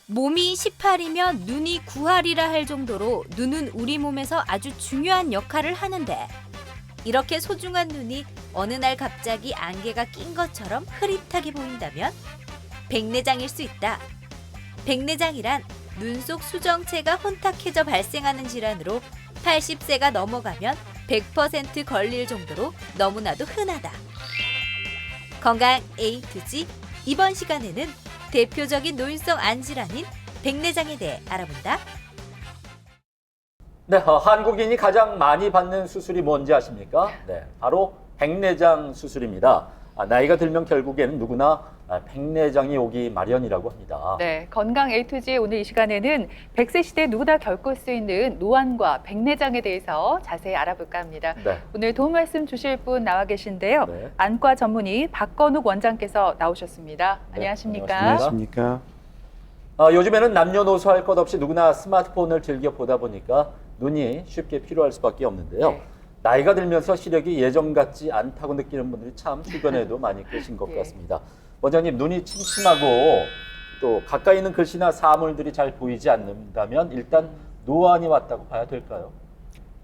몸이 18이면 눈이 9할이라 할 정도로 눈은 우리 몸에서 아주 중요한 역할을 하는데 이렇게 소중한 눈이 어느 날 갑자기 안개가 낀 것처럼 흐릿하게 보인다면 백내장일 수 있다. 백내장이란 눈 속 수정체가 혼탁해져 발생하는 질환으로 80세가 넘어가면 100% 걸릴 정도로 너무나도 흔하다. 건강 A to G 이번 시간에는 대표적인 노인성 안질환인 백내장에 대해 알아본다. 네, 한국인이 가장 많이 받는 수술이 뭔지 아십니까? 네, 바로 백내장 수술입니다. 나이가 들면 결국에는 누구나 백내장이 오기 마련이라고 합니다. 네, 건강 A to Z 오늘 이 시간에는 100세 시대 누구나 겪을 수 있는 노안과 백내장에 대해서 자세히 알아볼까 합니다. 네. 오늘 도움 말씀 주실 분 나와 계신데요. 네. 안과 전문의 박건욱 원장께서 나오셨습니다. 네, 안녕하십니까? 안녕하십니까? 요즘에는 남녀노소 할 것 없이 누구나 스마트폰을 즐겨 보다 보니까 눈이 쉽게 피로할 수밖에 없는데요. 네. 나이가 들면서 시력이 예전 같지 않다고 느끼는 분들이 참 주변에도 많이 계신 것 네. 같습니다. 원장님, 눈이 침침하고 또 가까이 있는 글씨나 사물들이 잘 보이지 않는다면 일단 노안이 왔다고 봐야 될까요?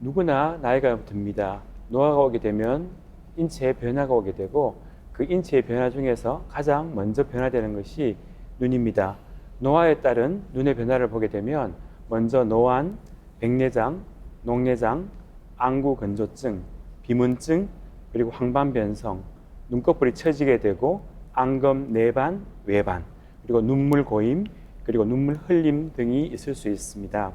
누구나 나이가 듭니다. 노화가 오게 되면 인체에 변화가 오게 되고 그 인체의 변화 중에서 가장 먼저 변화되는 것이 눈입니다. 노화에 따른 눈의 변화를 보게 되면 먼저 노안, 백내장, 녹내장, 안구건조증, 비문증, 그리고 황반변성, 눈꺼풀이 처지게 되고 안검 내반, 외반, 그리고 눈물 고임, 그리고 눈물 흘림 등이 있을 수 있습니다.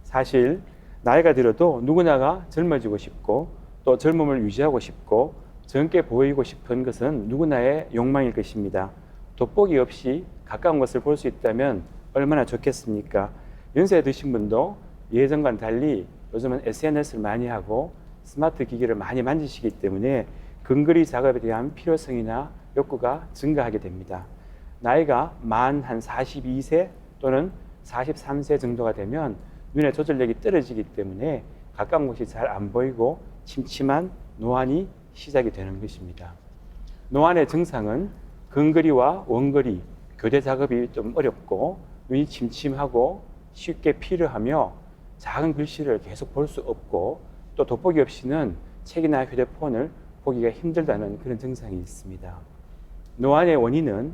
사실 나이가 들어도 누구나가 젊어지고 싶고 또 젊음을 유지하고 싶고 젊게 보이고 싶은 것은 누구나의 욕망일 것입니다. 돋보기 없이 가까운 것을 볼 수 있다면 얼마나 좋겠습니까? 연세 드신 분도 예전과는 달리 요즘은 SNS를 많이 하고 스마트 기기를 많이 만지시기 때문에 근거리 작업에 대한 필요성이나 욕구가 증가하게 됩니다. 나이가 만 한 42세 또는 43세 정도가 되면 눈의 조절력이 떨어지기 때문에 가까운 곳이 잘 안 보이고 침침한 노안이 시작이 되는 것입니다. 노안의 증상은 근거리와 원거리, 교대 작업이 좀 어렵고 눈이 침침하고 쉽게 피로하며 작은 글씨를 계속 볼 수 없고 또 돋보기 없이는 책이나 휴대폰을 보기가 힘들다는 그런 증상이 있습니다. 노안의 원인은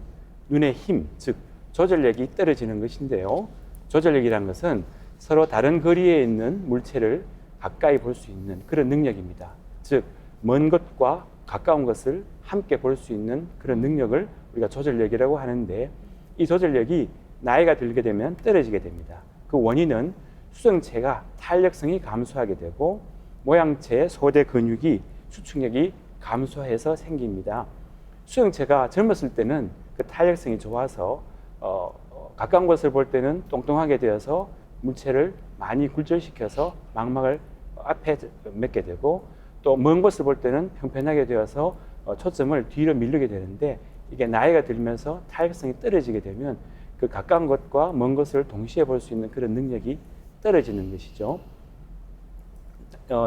눈의 힘, 즉 조절력이 떨어지는 것인데요. 조절력이란 것은 서로 다른 거리에 있는 물체를 가까이 볼 수 있는 그런 능력입니다. 즉 먼 것과 가까운 것을 함께 볼 수 있는 그런 능력을 우리가 조절력이라고 하는데 이 조절력이 나이가 들게 되면 떨어지게 됩니다. 그 원인은 수정체가 탄력성이 감소하게 되고 모양체의 소대 근육이 수축력이 감소해서 생깁니다. 수정체가 젊었을 때는 그 탄력성이 좋아서 가까운 것을 볼 때는 똥똥하게 되어서 물체를 많이 굴절시켜서 망막을 앞에 맺게 되고 또 먼 것을 볼 때는 평평하게 되어서 초점을 뒤로 밀리게 되는데 이게 나이가 들면서 탄력성이 떨어지게 되면 그 가까운 것과 먼 것을 동시에 볼 수 있는 그런 능력이 떨어지는 것이죠.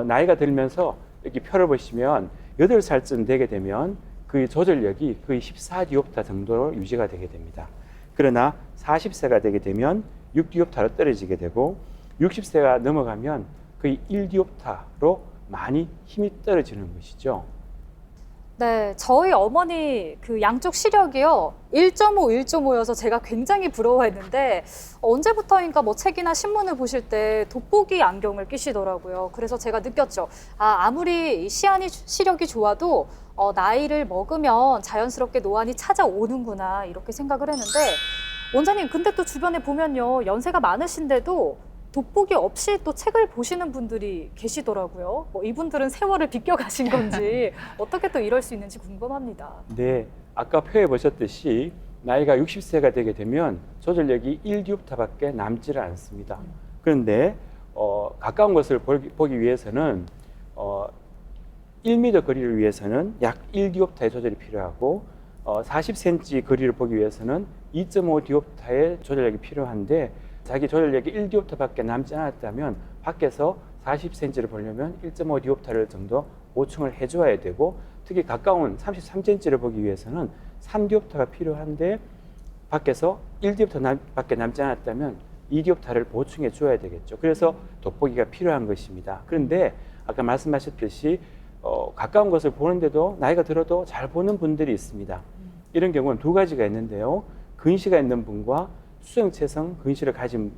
나이가 들면서 여기 표를 보시면 8살쯤 되게 되면 그 조절력이 거의 14디옵타 정도로 유지가 되게 됩니다. 그러나 40세가 되게 되면 6디옵타로 떨어지게 되고 60세가 넘어가면 거의 1디옵타로 많이 힘이 떨어지는 것이죠. 네, 저희 어머니 그 양쪽 시력이요 1.5, 1.5여서 제가 굉장히 부러워했는데 언제부터인가 뭐 책이나 신문을 보실 때 돋보기 안경을 끼시더라고요. 그래서 제가 느꼈죠. 아무리 시력이 좋아도 나이를 먹으면 자연스럽게 노안이 찾아오는구나 이렇게 생각을 했는데 원장님 근데 또 주변에 보면요 연세가 많으신데도 돋보기 없이 또 책을 보시는 분들이 계시더라고요. 이분들은 세월을 비껴가신 건지 어떻게 또 이럴 수 있는지 궁금합니다. 네, 아까 표에 보셨듯이 나이가 60세가 되게 되면 조절력이 1디옵타밖에 남지를 않습니다. 그런데 가까운 것을 보기 위해서는 1m 거리를 위해서는 약 1디옵타의 조절이 필요하고 40cm 거리를 보기 위해서는 2.5디옵타의 조절력이 필요한데 자기 조절력이 1디옵타밖에 남지 않았다면 밖에서 40cm를 보려면 1.5디옵타를 정도 보충을 해줘야 되고 특히 가까운 33cm를 보기 위해서는 3디옵타가 필요한데 밖에서 1디옵터 밖에 남지 않았다면 2디옵터를 보충해 줘야 되겠죠. 그래서 돋보기가 필요한 것입니다. 그런데 아까 말씀하셨듯이 가까운 것을 보는데도 나이가 들어도 잘 보는 분들이 있습니다. 이런 경우는 두 가지가 있는데요. 근시가 있는 분과 수정체성 근시를 가진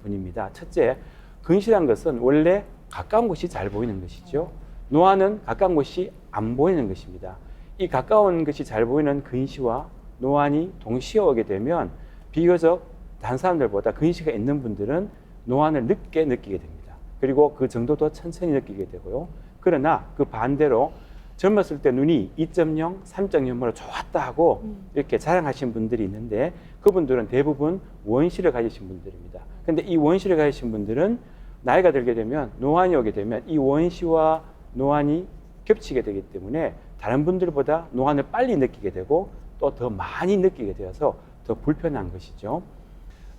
분입니다. 첫째, 근시란 것은 원래 가까운 곳이 잘 보이는 것이죠. 노안은 가까운 곳이 안 보이는 것입니다. 이 가까운 것이 잘 보이는 근시와 노안이 동시에 오게 되면 비교적 다른 사람들보다 근시가 있는 분들은 노안을 늦게 느끼게 됩니다. 그리고 그 정도도 천천히 느끼게 되고요. 그러나 그 반대로 젊었을 때 눈이 2.0, 3.0으로 좋았다 하고 이렇게 자랑하신 분들이 있는데 그분들은 대부분 원시를 가지신 분들입니다. 근데 이 원시를 가지신 분들은 나이가 들게 되면 노안이 오게 되면 이 원시와 노안이 겹치게 되기 때문에 다른 분들보다 노안을 빨리 느끼게 되고 또 더 많이 느끼게 되어서 더 불편한 것이죠.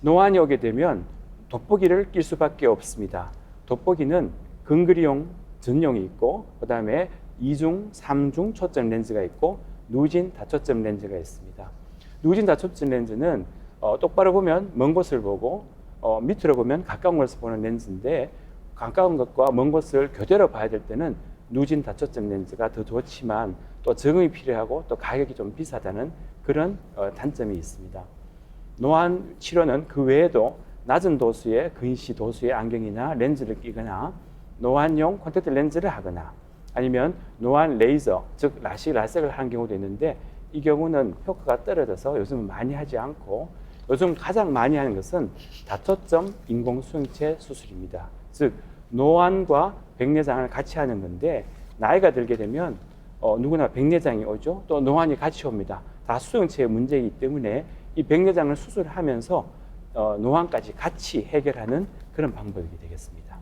노안이 오게 되면 돋보기를 낄 수밖에 없습니다. 돋보기는 근거리용 전용이 있고 그 다음에 2중, 3중 초점 렌즈가 있고 누진 다초점 렌즈가 있습니다. 누진 다초점 렌즈는 똑바로 보면 먼 곳을 보고 밑으로 보면 가까운 것을 보는 렌즈인데 가까운 것과 먼 곳을 교대로 봐야 될 때는 누진 다초점 렌즈가 더 좋지만 또 적응이 필요하고 또 가격이 좀 비싸다는 그런 단점이 있습니다. 노안 치료는 그 외에도 낮은 도수의 근시 도수의 안경이나 렌즈를 끼거나 노안용 콘택트 렌즈를 하거나 아니면 노안 레이저, 즉 라섹을 하는 경우도 있는데 이 경우는 효과가 떨어져서 요즘은 많이 하지 않고 요즘 가장 많이 하는 것은 다초점 인공수영체 수술입니다. 즉 노안과 백내장을 같이 하는 건데 나이가 들게 되면 누구나 백내장이 오죠. 또 노안이 같이 옵니다. 다 수영체의 문제이기 때문에 이 백내장을 수술하면서 노안까지 같이 해결하는 그런 방법이 되겠습니다.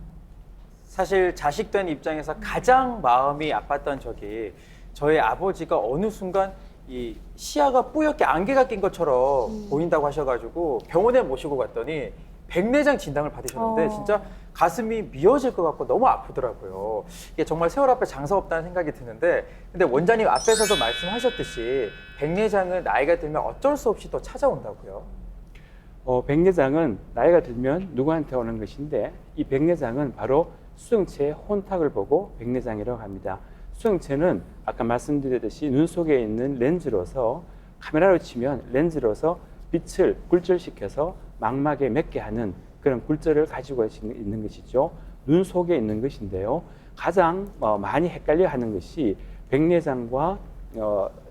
사실 자식 된 입장에서 가장 마음이 아팠던 적이 저희 아버지가 어느 순간 이 시야가 뿌옇게 안개가 낀 것처럼 보인다고 하셔가지고 병원에 모시고 갔더니 백내장 진단을 받으셨는데 진짜 가슴이 미어질 것 같고 너무 아프더라고요. 이게 정말 세월 앞에 장사 없다는 생각이 드는데 근데 원장님 앞에서도 말씀하셨듯이 백내장은 나이가 들면 어쩔 수 없이 또 찾아온다고요. 백내장은 나이가 들면 누구한테 오는 것인데 이 백내장은 바로 수정체의 혼탁을 보고 백내장이라고 합니다. 수정체는 아까 말씀드렸듯이 눈 속에 있는 렌즈로서 카메라로 치면 렌즈로서 빛을 굴절시켜서 망막에 맺게 하는 그런 굴절을 가지고 있는 것이죠. 눈 속에 있는 것인데요. 가장 많이 헷갈려 하는 것이 백내장과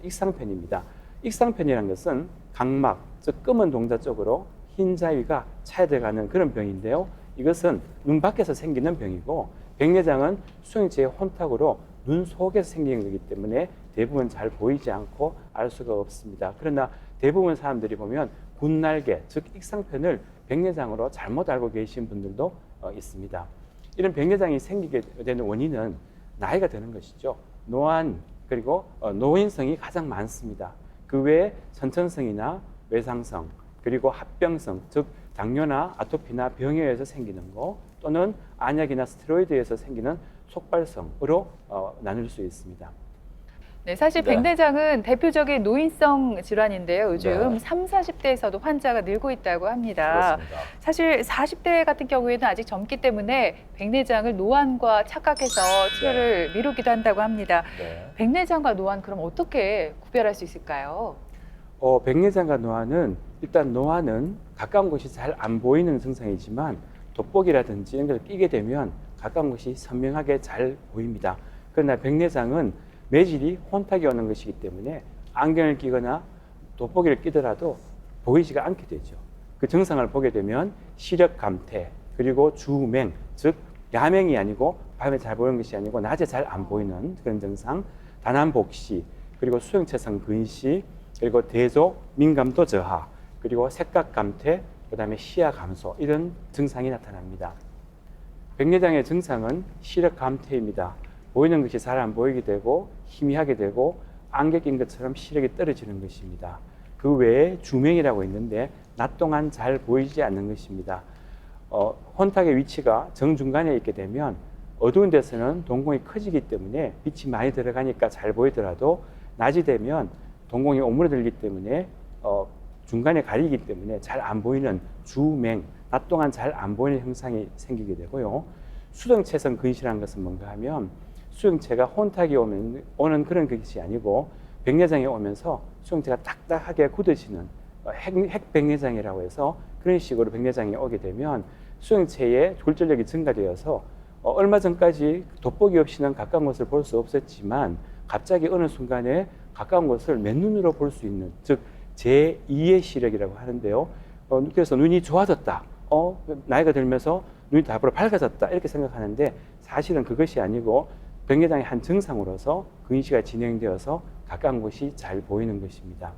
익상편입니다. 익상편이라는 것은 각막, 즉 검은 동자 쪽으로 흰 자위가 차야돼가는 그런 병인데요. 이것은 눈 밖에서 생기는 병이고 백내장은 수정체의 혼탁으로 눈 속에서 생기는 거기 때문에 대부분 잘 보이지 않고 알 수가 없습니다. 그러나 대부분 사람들이 보면 군날개, 즉 익상편을 백내장으로 잘못 알고 계신 분들도 있습니다. 이런 백내장이 생기게 되는 원인은 나이가 드는 것이죠. 노안 그리고 노인성이 가장 많습니다. 그 외에 선천성이나 외상성 그리고 합병성, 즉 당뇨나 아토피나 병에 의해서 생기는 거 또는 안약이나 스테로이드에 의해서 생기는 속발성으로 나눌 수 있습니다. 네, 사실 네. 백내장은 대표적인 노인성 질환인데요. 요즘 네. 3, 40대에서도 환자가 늘고 있다고 합니다. 그렇습니다. 사실 40대 같은 경우에는 아직 젊기 때문에 백내장을 노안과 착각해서 치료를 미루기도 한다고 합니다. 네. 백내장과 노안 그럼 어떻게 구별할 수 있을까요? 백내장과 노안은 일단 노안은 가까운 곳이 잘 안 보이는 증상이지만 돋보기라든지 이런 걸 끼게 되면 가까운 곳이 선명하게 잘 보입니다. 그러나 백내장은 매질이 혼탁이 오는 것이기 때문에 안경을 끼거나 돋보기를 끼더라도 보이지가 않게 되죠. 그 증상을 보게 되면 시력 감퇴 그리고 주맹, 즉 야맹이 아니고 밤에 잘 보이는 것이 아니고 낮에 잘 안 보이는 그런 증상, 단안복시 그리고 수영체성 근시 그리고 대조 민감도 저하 그리고 색각 감퇴 그다음에 시야 감소 이런 증상이 나타납니다. 백내장의 증상은 시력 감퇴입니다. 보이는 것이 잘 안 보이게 되고 희미하게 되고 안개 낀 것처럼 시력이 떨어지는 것입니다. 그 외에 주맹이라고 있는데 낮 동안 잘 보이지 않는 것입니다. 혼탁의 위치가 정중간에 있게 되면 어두운 데서는 동공이 커지기 때문에 빛이 많이 들어가니까 잘 보이더라도 낮이 되면 동공이 오므려들기 때문에 중간에 가리기 때문에 잘 안 보이는 주맹, 낮 동안 잘 안 보이는 형상이 생기게 되고요. 수정체성 근시라는 것은 뭔가 하면 수정체가 혼탁이 오는 그런 것이 아니고 백내장이 오면서 수정체가 딱딱하게 굳어지는 핵백내장이라고 해서 그런 식으로 백내장이 오게 되면 수정체의 굴절력이 증가되어서 얼마 전까지 돋보기 없이는 가까운 것을 볼 수 없었지만 갑자기 어느 순간에 가까운 것을 맨눈으로 볼 수 있는, 즉 제2의 시력이라고 하는데요. 그래서 눈이 좋아졌다. 나이가 들면서 눈이 다 앞으로 밝아졌다. 이렇게 생각하는데 사실은 그것이 아니고 백내장의 한 증상으로서 근시가 진행되어서 가까운 곳이 잘 보이는 것입니다.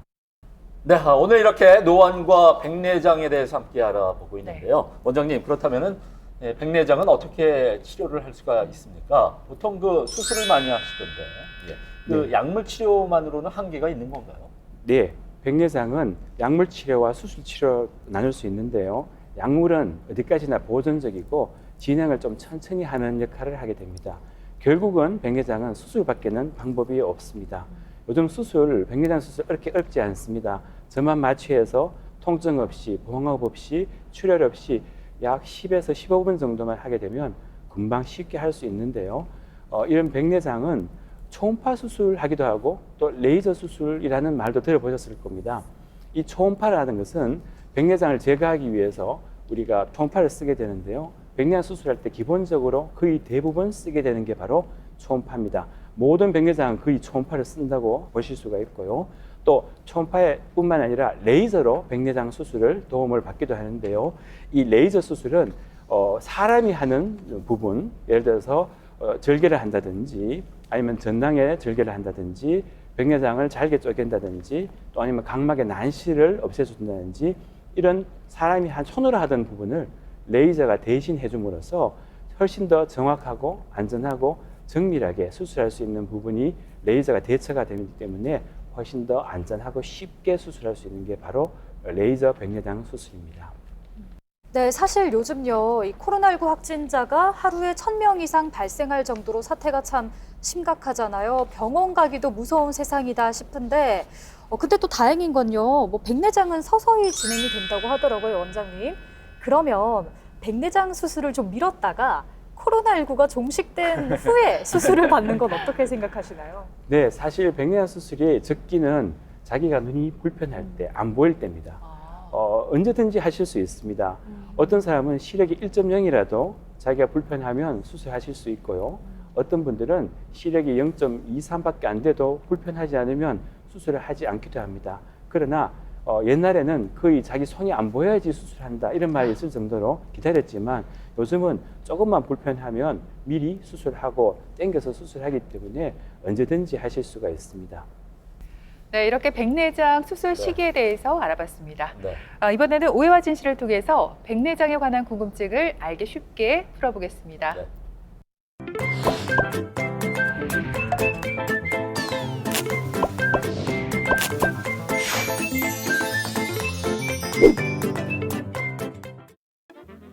네, 오늘 이렇게 노안과 백내장에 대해서 함께 알아보고 있는데요. 원장님, 그렇다면은 백내장은 어떻게 치료를 할 수가 있습니까? 보통 그 수술을 많이 하시던데, 그 네. 약물 치료만으로는 한계가 있는 건가요? 네, 백내장은 약물 치료와 수술 치료 나눌 수 있는데요. 약물은 어디까지나 보존적이고 진행을 좀 천천히 하는 역할을 하게 됩니다. 결국은 백내장은 수술밖에는 방법이 없습니다. 요즘 수술, 백내장 수술 그렇게 어렵지 않습니다. 저만 마취해서 통증 없이, 봉합 없이, 출혈 없이 약 10에서 15분 정도만 하게 되면 금방 쉽게 할 수 있는데요. 이런 백내장은 초음파 수술하기도 하고 또 레이저 수술이라는 말도 들어보셨을 겁니다. 이 초음파라는 것은 백내장을 제거하기 위해서 우리가 초음파를 쓰게 되는데요. 백내장 수술할 때 기본적으로 거의 대부분 쓰게 되는 게 바로 초음파입니다. 모든 백내장은 거의 초음파를 쓴다고 보실 수가 있고요. 또 초음파뿐만 아니라 레이저로 백내장 수술을 도움을 받기도 하는데요. 이 레이저 수술은 사람이 하는 부분, 예를 들어서 절개를 한다든지 아니면 전낭에 절개를 한다든지 백내장을 잘게 쪼갠다든지 또 아니면 각막의 난시를 없애준다든지 이런 사람이 손으로 하던 부분을 레이저가 대신 해줌으로써 훨씬 더 정확하고 안전하고 정밀하게 수술할 수 있는 부분이 레이저가 대처가 되기 때문에 훨씬 더 안전하고 쉽게 수술할 수 있는 게 바로 레이저 백내장 수술입니다. 네, 사실 요즘요, 이 코로나19 확진자가 하루에 1,000명 이상 발생할 정도로 사태가 참 심각하잖아요. 병원 가기도 무서운 세상이다 싶은데, 근데 또 다행인 건요, 뭐 백내장은 서서히 진행이 된다고 하더라고요, 원장님. 그러면 백내장 수술을 좀 미뤘다가 코로나19가 종식된 후에 수술을 받는 건 어떻게 생각하시나요? 네, 사실 백내장 수술이 적기는 자기가 눈이 불편할 때, 안 보일 때입니다. 언제든지 하실 수 있습니다. 어떤 사람은 시력이 1.0이라도 자기가 불편하면 수술하실 수 있고요. 어떤 분들은 시력이 0.23밖에 안 돼도 불편하지 않으면 수술을 하지 않기도 합니다. 그러나 옛날에는 거의 자기 손이 안 보여야지 수술한다 이런 말이 있을 정도로 기다렸지만 요즘은 조금만 불편하면 미리 수술하고 땡겨서 수술하기 때문에 언제든지 하실 수가 있습니다. 네, 이렇게 백내장 수술 시기에 대해서 알아봤습니다. 네. 이번에는 오해와 진실을 통해서 백내장에 관한 궁금증을 알기 쉽게 풀어보겠습니다. 네.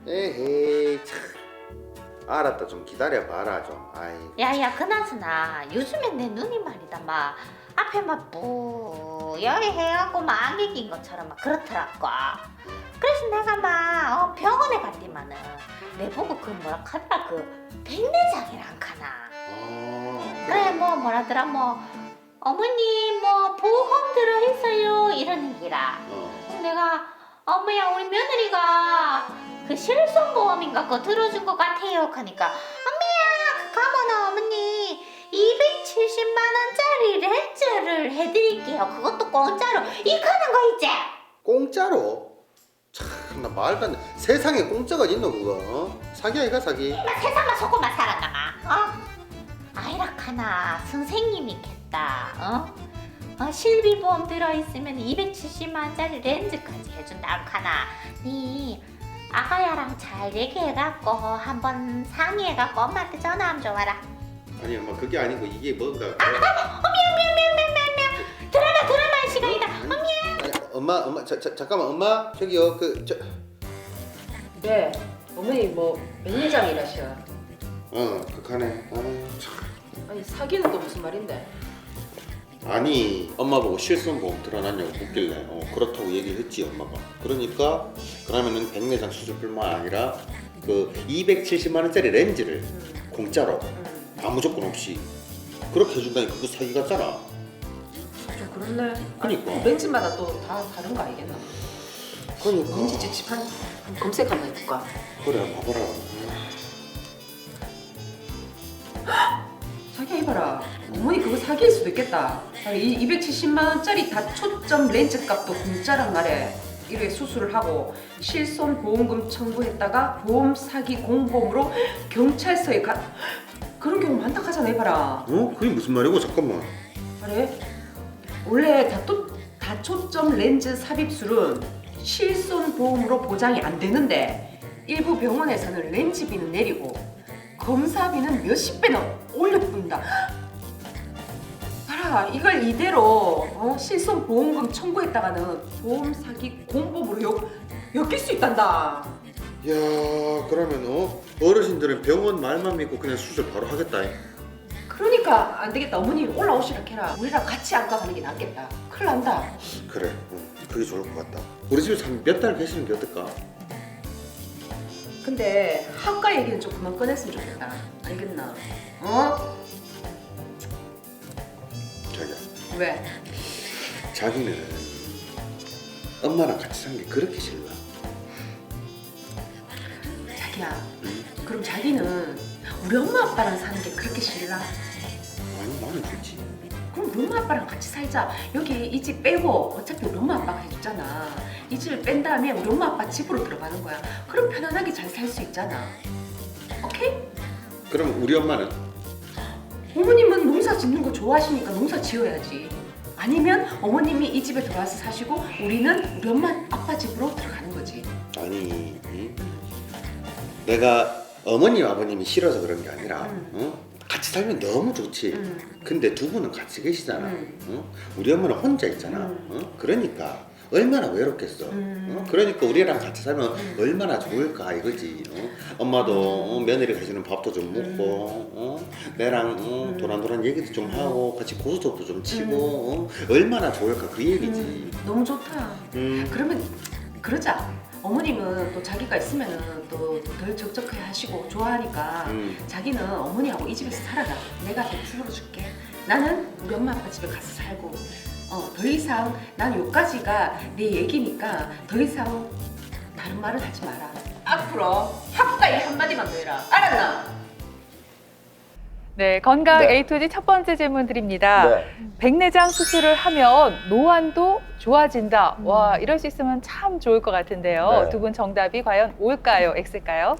에헤이 참 알았다 좀 기다려봐라 좀 아이 야야 그나저나 요즘엔 내 눈이 말이다 막 앞에 막 뿌여게 해갖고 막 안개 낀 것처럼 막 그렇더라고. 그래서 내가 막 병원에 갔더니만은 내 보고 그 뭐라 카더라 그 백내장이란 카나. 그래 뭐 뭐라더라 뭐 어머니 뭐 보험 들어있어요 이런 얘기라. 내가 어머야 우리 며느리가 그 실손보험인가 그거 들어준 것 같아요 하니까 어머야 가면 어머니 270만 원짜리 렌즈를 해드릴게요. 그것도 공짜로 이카는 거 있지? 공짜로? 참나 말도 안 돼 세상에 공짜가 있노 그거 사기야 이거 사기 막 세상만 속고만 살았나마 아이라카나 선생님이겠다 실비보험 들어있으면 270만 원짜리 렌즈까지 해준다 카나 니 아가야랑 잘 얘기해갖고 한번 상의해갖고 엄마한테 전화 한번 줘봐라. 아니 엄마 그게 아니고 이게 뭔가 드라마 시간이다. 아니, 엄마 잠깐만 엄마 저기요 네, 어머니 뭐 백내장이라셔. 극하네 참. 아니 사귀는 거 무슨 말인데? 아니 엄마 보고 실손보험 들어놨냐고 묻길래 그렇다고 얘기했지 엄마가. 그러니까 그러면은 백내장 수술뿐만 아니라 그 270만 원짜리 렌즈를 공짜로 아무 조건 없이 그렇게 해준다니까 그거 사기 같잖아. 좀 그렇네. 그러니까. 렌즈마다 또 다 다른 거 알겠나? 그러니까 렌즈 찝찝한 검색 한번 해볼까? 그래 봐봐라. 자기야 해봐라. 어머니 그거 사기일 수도 있겠다. 이 270만 원짜리 다초점 렌즈 값도 공짜란 말에 이렇게 수술을 하고 실손 보험금 청구했다가 보험 사기 공범으로 경찰서에 가 그런 경우 많다 하잖아. 해봐라. 그게 무슨 말이고 잠깐만. 그래? 원래 다초점 렌즈 삽입술은 실손 보험으로 보장이 안 되는데 일부 병원에서는 렌즈비는 내리고 검사비는 몇십 배는 올려뿐다. 봐라, 이걸 이대로 실손 보험금 청구했다가는 보험 사기 공범으로 엮일 수 있단다. 야 그러면 어르신들은 병원 말만 믿고 그냥 수술 바로 하겠다. 그러니까 안 되겠다. 어머니 올라오시라 해라. 우리랑 같이 안과 가는 게 낫겠다. 큰일 난다. 그래 그게 좋을 것 같다. 우리 집에서 한 몇 달 계시는 게 어떨까? 근데 학과 얘기는 좀 그만 꺼냈으면 좋겠다. 알겠나? 자기야 왜? 자기는 엄마랑 같이 산 게 그렇게 싫나? 자기야, 그럼 자기는 우리 엄마 아빠랑 사는 게 그렇게 싫나? 아니 나는 좋지. 그럼 우리 엄마 아빠랑 같이 살자. 여기 이 집 빼고 어차피 우리 엄마 아빠가 해줬잖아. 이 집을 뺀 다음에 우리 엄마 아빠 집으로 들어가는 거야. 그럼 편안하게 잘 살 수 있잖아. 오케이? 그럼 우리 엄마는? 어머님은 농사 짓는 거 좋아하시니까 농사 지어야지. 아니면 어머님이 이 집에 들어와서 사시고 우리는 우리 엄마 아빠 집으로 들어가는 거지. 아니 내가 어머님 아버님이 싫어서 그런 게 아니라 같이 살면 너무 좋지. 근데 두 분은 같이 계시잖아. 우리 엄마는 혼자 있잖아. 그러니까 얼마나 외롭겠어. 그러니까 우리랑 같이 살면 얼마나 좋을까 이거지. 엄마도 며느리 가시는 밥도 좀 먹고 내랑 도란도란 얘기도 좀 하고 같이 고스톱도 좀 치고 얼마나 좋을까 그 얘기지. 너무 좋다. 그러면 그러자. 어머님은 또 자기가 있으면은 또 덜 적적해 하시고 좋아하니까 자기는 어머니하고 이 집에서 살아라. 내가 100% 풀어줄게. 나는 우리 엄마 아빠 집에 가서 살고 더 이상 난 여기까지가 내 얘기니까 더 이상 다른 말은 하지 마라. 앞으로 학과에 한마디만 더 해라. 알았나? 네, 건강 네. A to Z 첫 번째 질문 드립니다. 네. 백내장 수술을 하면 노안도 좋아진다. 와, 이럴 수 있으면 참 좋을 것 같은데요. 네. 두 분 정답이 과연 O일까요? X일까요?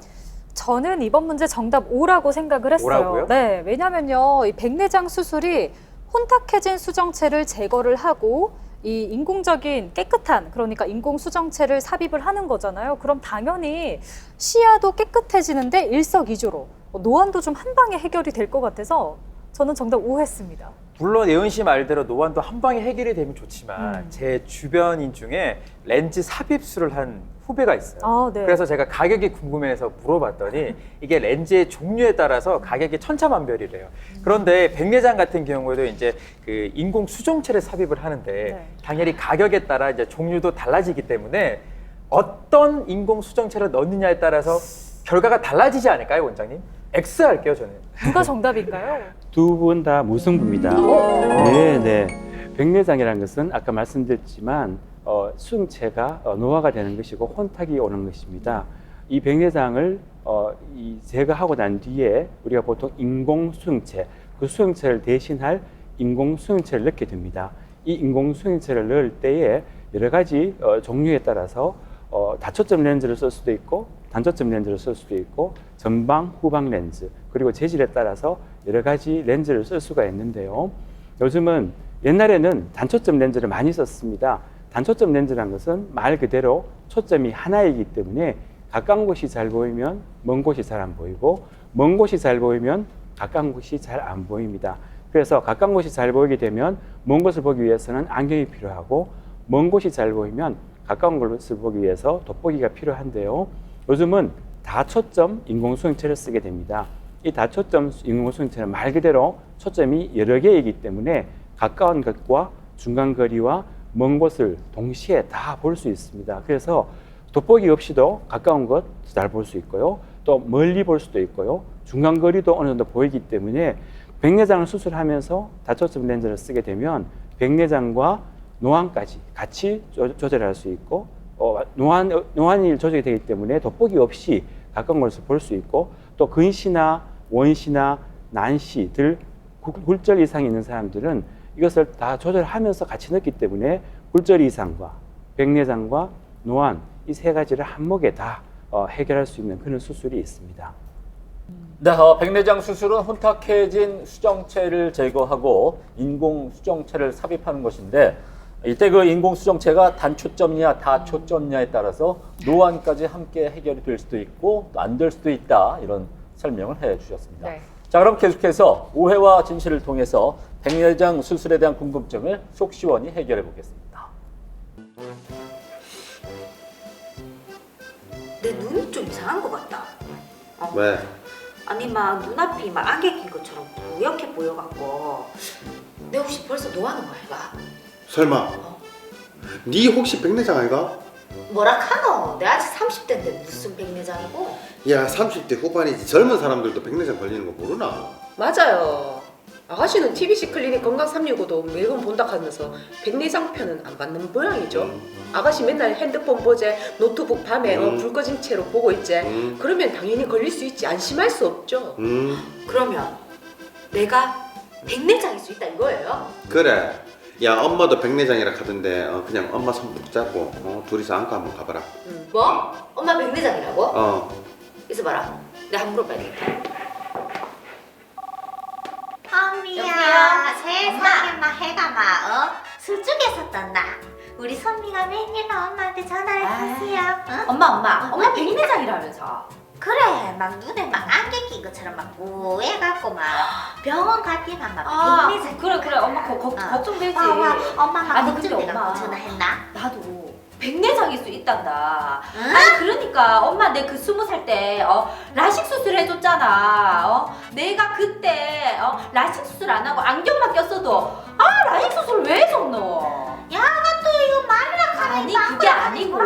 저는 이번 문제 정답 O라고 생각을 했어요. O라고요? 네, 왜냐면요, 이 백내장 수술이 혼탁해진 수정체를 제거를 하고 이 인공적인 깨끗한, 그러니까 인공 수정체를 삽입을 하는 거잖아요. 그럼 당연히 시야도 깨끗해지는데 일석이조로 노안도 좀 한 방에 해결이 될 것 같아서 저는 정답 O 했습니다. 물론 예은 씨 말대로 노안도 한 방에 해결이 되면 좋지만 제 주변인 중에 렌즈 삽입술을 한 후배가 있어요. 아, 네. 그래서 제가 가격이 궁금해서 물어봤더니 이게 렌즈의 종류에 따라서 가격이 천차만별이래요. 그런데 백내장 같은 경우에도 이제 그 인공 수정체를 삽입을 하는데 네. 당연히 가격에 따라 이제 종류도 달라지기 때문에 어떤 인공 수정체를 넣느냐에 따라서 결과가 달라지지 않을까요, 원장님? X 할게요, 저는. 누가 정답인가요? 두 분 다 무승부입니다. 네. 백내장이라는 것은 아까 말씀드렸지만 수정체가 노화가 되는 것이고 혼탁이 오는 것입니다. 이 백내장을 제거하고 난 뒤에 우리가 보통 인공 수정체, 그 수정체를 대신할 인공 수정체를 넣게 됩니다. 이 인공 수정체를 넣을 때에 여러 가지 종류에 따라서 다초점 렌즈를 쓸 수도 있고 단초점 렌즈를 쓸 수도 있고 전방, 후방 렌즈, 그리고 재질에 따라서 여러 가지 렌즈를 쓸 수가 있는데요. 요즘은 옛날에는 단초점 렌즈를 많이 썼습니다. 단초점 렌즈라는 것은 말 그대로 초점이 하나이기 때문에 가까운 곳이 잘 보이면 먼 곳이 잘 안 보이고 먼 곳이 잘 보이면 가까운 곳이 잘 안 보입니다. 그래서 가까운 곳이 잘 보이게 되면 먼 곳을 보기 위해서는 안경이 필요하고 먼 곳이 잘 보이면 가까운 것을 보기 위해서 돋보기가 필요한데요. 요즘은 다초점 인공수정체를 쓰게 됩니다. 이 다초점 인공수정체는 말 그대로 초점이 여러 개이기 때문에 가까운 것과 중간 거리와 먼 곳을 동시에 다 볼 수 있습니다. 그래서 돋보기 없이도 가까운 것 잘 볼 수 있고요. 또 멀리 볼 수도 있고요. 중간 거리도 어느 정도 보이기 때문에 백내장을 수술하면서 다초점 렌즈를 쓰게 되면 백내장과 노안까지 같이 조절할 수 있고 노안이 조절이 되기 때문에 돋보기 없이 가까운 것을 볼 수 있고 또 근시나 원시나 난시 들 굴절 이상이 있는 사람들은 이것을 다 조절하면서 같이 넣기 때문에 굴절 이상과 백내장과 노안 이 세 가지를 한목에 다 해결할 수 있는 그런 수술이 있습니다. 네, 백내장 수술은 혼탁해진 수정체를 제거하고 인공 수정체를 삽입하는 것인데 이때 그 인공 수정체가 단초점이냐 다초점이냐에 따라서 노안까지 함께 해결이 될 수도 있고 안 될 수도 있다 이런 설명을 해주셨습니다. 네. 자, 그럼 계속해서 오해와 진실을 통해서 백내장 수술에 대한 궁금증을 속 시원히 해결해 보겠습니다. 내 눈이 좀 이상한 것 같다. 왜? 아니 막 눈앞이 막 안개 낀 것처럼 뿌옇게 보여갖고 내 혹시 벌써 노하는 거 아이가? 설마 네 혹시 백내장 아이가? 뭐라 카노? 내 아직 30대인데 무슨 백내장이고? 야 30대 후반이지 젊은 사람들도 백내장 걸리는 거 모르나? 맞아요. 아가씨는 TBC 클리닉 건강 365도 매번 본다 하면서 백내장 편은 안 받는 모양이죠. 아가씨 맨날 핸드폰 보재, 노트북 밤에 불 꺼진 채로 보고 있지. 그러면 당연히 걸릴 수 있지. 안심할 수 없죠. 그러면 내가 백내장일 수 있다 이거예요? 그래. 야 엄마도 백내장이라 하던데 그냥 엄마 손 붙잡고 둘이서 안과 한번 가봐라. 뭐? 엄마 백내장이라고? 있어봐라. 내가 한번 물어봐야겠다. 선미야, 세상에 막 해가 막 술죽에서 떴나? 우리 선미가 웬일로 엄마한테 전화를 했어요? 응? 엄마 백내장이라면서. 그래, 막 눈에 막 안개 낀 것처럼 막 뿌해갖고 막 병원 갔더만 막 백내장. 그래 엄마 걱정되지. 엄마 막 아니, 근데 걱정돼갖고 엄마. 전화했나? 나도 백내장일 수 있단다. 응? 아니 그러니까 엄마 내 그 20살 때 라식 수술 해줬잖아. 내가 그때 라식 수술 안 하고 안경만 꼈어도 라식 수술 왜 했었노? 야, 또 이거 말이라 카네. 아니 그게 아니고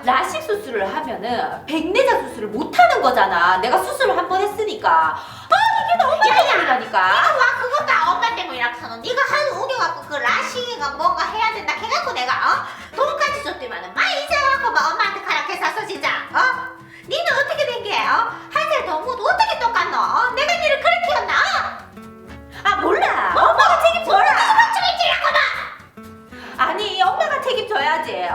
라식 수술을 하면은 백내장 수술을 못 하는 거잖아. 내가 수술을 한 번 했으니까. 이게 너무 야야라니까. 와, 그것도 엄마 때문이라 카노. 네가 하도 우겨갖고 그 라식이가 뭔가 해야 된다 해갖고 내가 돈까지 줬더만은 막 이제 와갖고 막 엄마한테 가락해 샀어 진짜. 니는 어떻게 된 게? 한 살 더 먹어도 어떻게 똑같노? 내가 니를 그렇게 키웠나? 몰라. 엄마가 책임져라. 좀 아니 엄마가 책임져야지.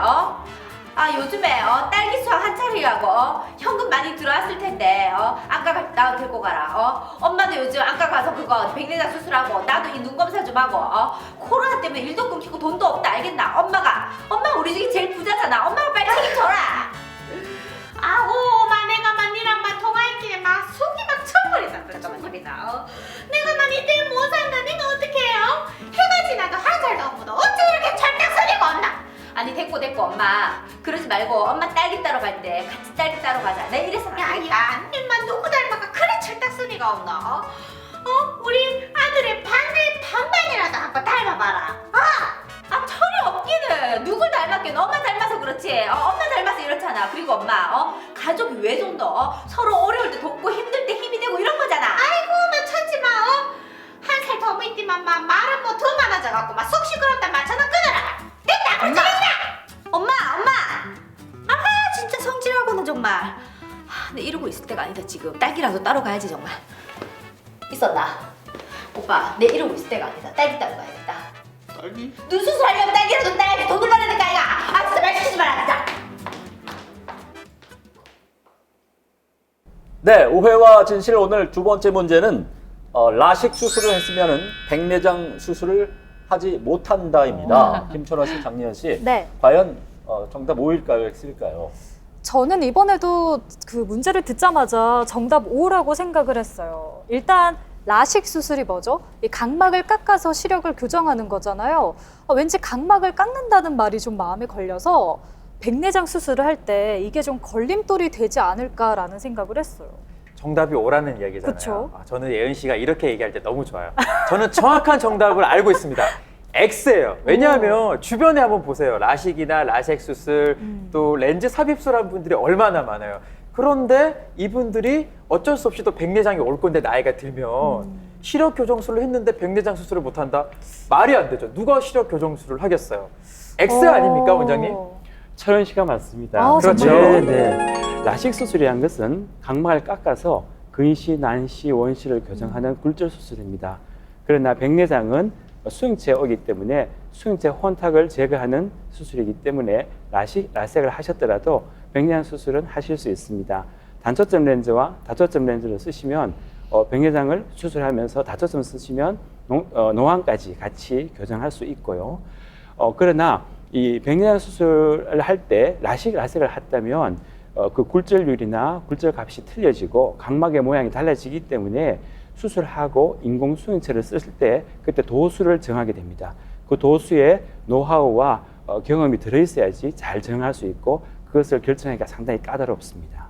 요즘에 딸기 수확 한창이라고 현금 많이 들어왔을 텐데 안과 갈 때 나 데리고 가라. 엄마도 요즘 안과 가서 그거 백내장 수술하고 나도 이 눈 검사 좀 하고 코로나 때문에 일도 끊기고 돈도 없다 알겠나? 엄마 우리 중에 제일 부자잖아. 엄마가 빨리 책임져라. 아우, 막 내가 막 니랑 막 통화했길래 막 속이 막 쳐버린다. 내가 막 니 때문에 못 산다. 니는 어떻게 해요? 해가 지나도 한 살 넘어도 어째 이렇게 철딱서리가 없나? 아니 됐고 엄마 그러지 말고 엄마 딸기 따러 갈 때 같이 딸기 따러 가자. 내가 이래서 야, 니만 누구 닮아가 그래 철딱서리가 없나? 우리 아들의 반반이라도 한번 닮아봐라. 철이 없기는 누굴 닮았긴 엄마 닮아서 그렇지. 엄마 닮아서 이렇잖아. 그리고 엄마 가족이 왜 좀더 서로 어려울 때 돕고 힘들 때 힘이 되고 이런 거잖아. 아이고, 막 천지 마. 한 살 더 먹있지만 막 말은 뭐 더 많아져갖고 막 속 시끄럽단 말 전화 끊어라. 됐다, 그렇지? 엄마 진짜 성질하고는 정말. 내 이러고 있을 때가 아니다 지금. 딸기라도 따러 가야지 정말. 있었나? 오빠 내 이러고 있을 때가 아니다. 딸기 따러 가야겠다. 딸기? 눈 수술하려면 딸기라도 따야지. 돈을 받아야 될까 아이가. 진짜 말 시키지 마라 진짜. 네, 오해와 진실 오늘 두 번째 문제는 라식 수술을 했으면은 백내장 수술을 하지 못한다입니다. 김천화 씨, 장리연 씨, 네. 과연 정답 O일까요, X일까요? 저는 이번에도 그 문제를 듣자마자 정답 O라고 생각을 했어요. 일단 라식 수술이 뭐죠? 이 각막을 깎아서 시력을 교정하는 거잖아요. 왠지 각막을 깎는다는 말이 좀 마음에 걸려서 백내장 수술을 할 때 이게 좀 걸림돌이 되지 않을까라는 생각을 했어요. 정답이 오라는 이야기잖아요. 그쵸. 저는 예은 씨가 이렇게 얘기할 때 너무 좋아요. 저는 정확한 정답을 알고 있습니다. X예요. 왜냐하면 주변에 한번 보세요. 라식이나 라섹 수술, 또 렌즈 삽입술한 분들이 얼마나 많아요. 그런데 이분들이 어쩔 수 없이 또 백내장이 올 건데 나이가 들면 시력 교정술을 했는데 백내장 수술을 못한다? 말이 안 되죠. 누가 시력 교정술을 하겠어요? X 아닙니까, 원장님? 철원 씨가 맞습니다. 아, 그렇죠. 정말요? 네. 라식 수술이란 것은 각막을 깎아서 근시, 난시, 원시를 교정하는 굴절 수술입니다. 그러나 백내장은 수용체에 오기 때문에 수용체 혼탁을 제거하는 수술이기 때문에 라섹을 하셨더라도 백내장 수술은 하실 수 있습니다. 단초점 렌즈와 다초점 렌즈를 쓰시면 백내장을 수술하면서 다초점 쓰시면 노안까지 같이 교정할 수 있고요. 그러나 이 백내장 수술을 할 때 라섹을 했다면 그 굴절률이나 굴절 값이 틀려지고 각막의 모양이 달라지기 때문에 수술하고 인공 수용체를 쓸 때 그때 도수를 정하게 됩니다. 그 도수에 노하우와 경험이 들어있어야지 잘 정할 수 있고 그것을 결정하기가 상당히 까다롭습니다.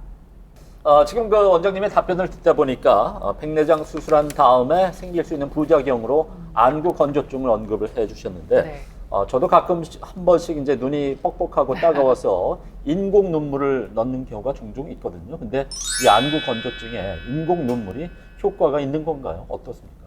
지금 그 원장님의 답변을 듣다 보니까 백내장 수술한 다음에 생길 수 있는 부작용으로 안구 건조증을 언급을 해주셨는데 네. 저도 가끔 한 번씩 이제 눈이 뻑뻑하고 따가워서 인공 눈물을 넣는 경우가 종종 있거든요. 근데 이 안구 건조증에 인공 눈물이 효과가 있는 건가요? 어떻습니까?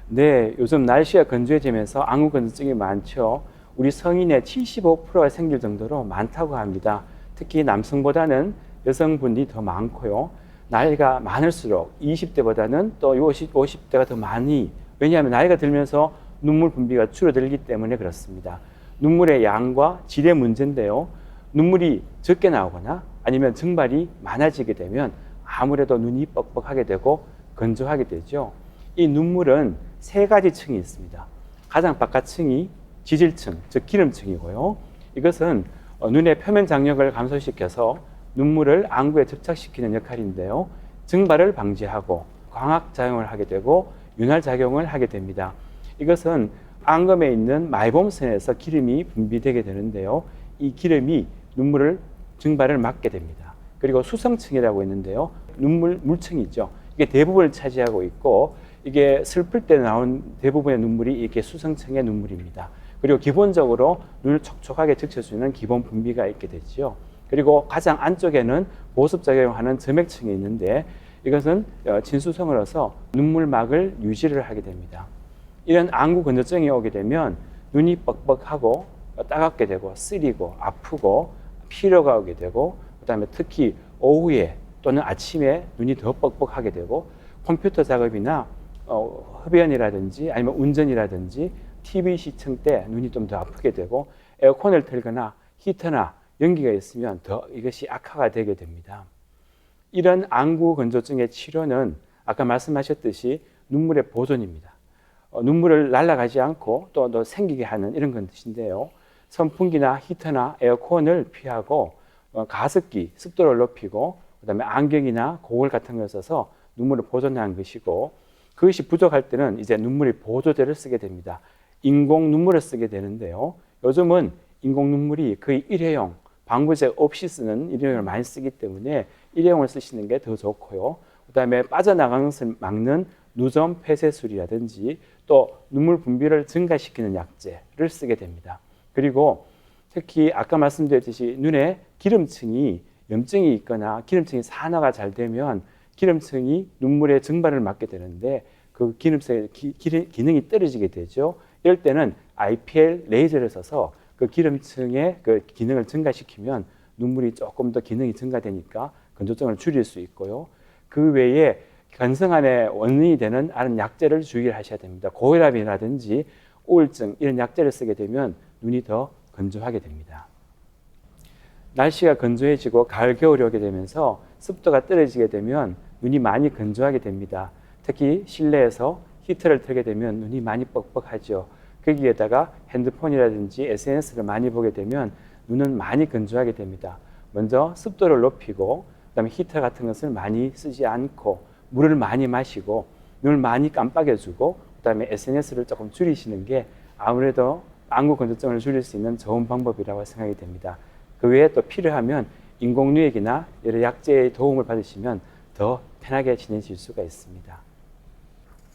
네, 요즘 날씨가 건조해지면서 안구 건조증이 많죠. 우리 성인의 75%가 생길 정도로 많다고 합니다. 특히 남성보다는 여성분이 더 많고요. 나이가 많을수록 20대보다는 또 50대가 더 많이, 왜냐하면 나이가 들면서 눈물 분비가 줄어들기 때문에 그렇습니다. 눈물의 양과 질의 문제인데요. 눈물이 적게 나오거나 아니면 증발이 많아지게 되면 아무래도 눈이 뻑뻑하게 되고 건조하게 되죠. 이 눈물은 세 가지 층이 있습니다. 가장 바깥층이 지질층, 즉 기름층이고요. 이것은 눈의 표면 장력을 감소시켜서 눈물을 안구에 접착시키는 역할인데요. 증발을 방지하고 광학작용을 하게 되고 윤활작용을 하게 됩니다. 이것은 안검에 있는 마이봄선에서 기름이 분비되게 되는데요. 이 기름이 눈물을 증발을 막게 됩니다. 그리고 수성층이라고 있는데요. 눈물 물층이죠. 이게 대부분을 차지하고 있고 이게 슬플 때 나온 대부분의 눈물이 이렇게 수성층의 눈물입니다. 그리고 기본적으로 눈을 촉촉하게 적셔주는 기본 분비가 있게 되죠. 그리고 가장 안쪽에는 보습작용하는 점액층이 있는데 이것은 진수성으로서 눈물막을 유지를 하게 됩니다. 이런 안구 건조증이 오게 되면 눈이 뻑뻑하고 따갑게 되고 쓰리고 아프고 피로가 오게 되고 그다음에 특히 오후에 또는 아침에 눈이 더 뻑뻑하게 되고 컴퓨터 작업이나 흡연이라든지 아니면 운전이라든지 TV 시청 때 눈이 좀 더 아프게 되고 에어컨을 틀거나 히터나 연기가 있으면 더 이것이 악화가 되게 됩니다. 이런 안구 건조증의 치료는 아까 말씀하셨듯이 눈물의 보존입니다. 눈물을 날아가지 않고 또 생기게 하는 이런 것인데요. 선풍기나 히터나 에어컨을 피하고 가습기, 습도를 높이고 그다음에 안경이나 고글 같은 것을 써서 눈물을 보존하는 것이고 그것이 부족할 때는 이제 눈물의 보조제를 쓰게 됩니다. 인공 눈물을 쓰게 되는데요. 요즘은 인공 눈물이 거의 일회용, 방부제 없이 쓰는 일회용을 많이 쓰기 때문에 일회용을 쓰시는 게 더 좋고요. 그다음에 빠져나가는 것을 막는 누전 폐쇄술이라든지 또 눈물 분비를 증가시키는 약제를 쓰게 됩니다. 그리고 특히 아까 말씀드렸듯이 눈에 기름층이 염증이 있거나 기름층이 산화가 잘 되면 기름층이 눈물의 증발을 막게 되는데 그 기름층의 기능이 떨어지게 되죠. 이럴 때는 IPL 레이저를 써서 그 기름층의 그 기능을 증가시키면 눈물이 조금 더 기능이 증가되니까 건조증을 줄일 수 있고요. 그 외에 건성안의 원인이 되는 다른 약제를 주의를 하셔야 됩니다. 고혈압이라든지 우울증 이런 약제를 쓰게 되면 눈이 더 건조하게 됩니다. 날씨가 건조해지고 가을, 겨울이 오게 되면서 습도가 떨어지게 되면 눈이 많이 건조하게 됩니다. 특히 실내에서 히터를 틀게 되면 눈이 많이 뻑뻑하죠. 거기에다가 핸드폰이라든지 SNS를 많이 보게 되면 눈은 많이 건조하게 됩니다. 먼저 습도를 높이고 그다음에 히터 같은 것을 많이 쓰지 않고 물을 많이 마시고 눈을 많이 깜빡여주고 그다음에 SNS를 조금 줄이시는 게 아무래도 안구 건조증을 줄일 수 있는 좋은 방법이라고 생각이 됩니다. 그 외에 또 필요하면 인공누액이나 여러 약제의 도움을 받으시면 더 편하게 지내실 수가 있습니다.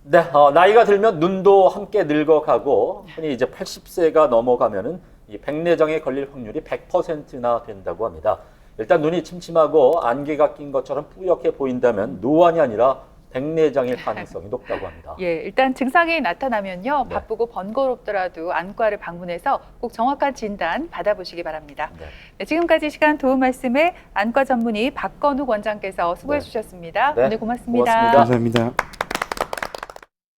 네, 나이가 들면 눈도 함께 늙어가고 흔히 이제 80세가 넘어가면은 이 백내장에 걸릴 확률이 100%나 된다고 합니다. 일단 눈이 침침하고 안개가 낀 것처럼 뿌옇게 보인다면 노안이 아니라 백내장일 가능성이 높다고 합니다. 예, 일단 증상이 나타나면요. 네. 바쁘고 번거롭더라도 안과를 방문해서 꼭 정확한 진단 받아보시기 바랍니다. 네. 네, 지금까지 시간 도움 말씀에 안과 전문의 박건욱 원장께서 수고해 네. 주셨습니다. 네, 오늘 고맙습니다. 고맙습니다. 감사합니다.